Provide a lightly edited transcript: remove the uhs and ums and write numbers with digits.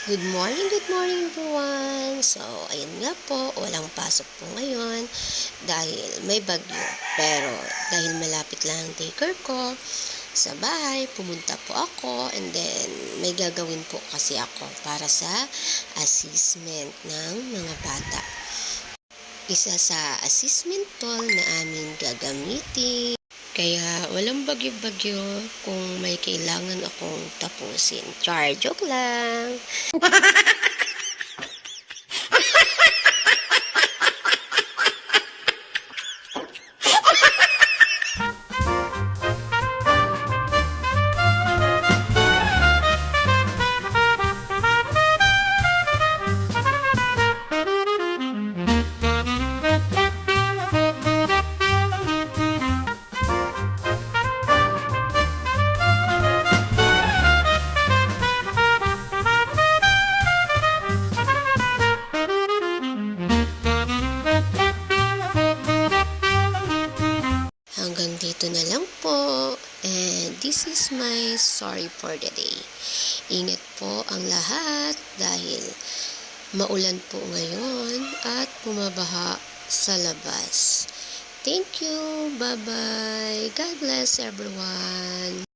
Good morning everyone! So, ayun nga po, walang pasok po ngayon dahil may bagyo. Pero, dahil malapit lang ang daycare ko sa bahay, pumunta po ako and then may gagawin po kasi ako para sa assessment ng mga bata. Isa sa assessment tool na aming gagamitin. Kaya walang bagyo-bagyo kung may kailangan akong tapusin. Joke lang! Hanggang dito na lang po. And this is my sorry for the day. Ingat po ang lahat dahil maulan po ngayon at bumabaha sa labas. Thank you. Bye-bye. God bless everyone.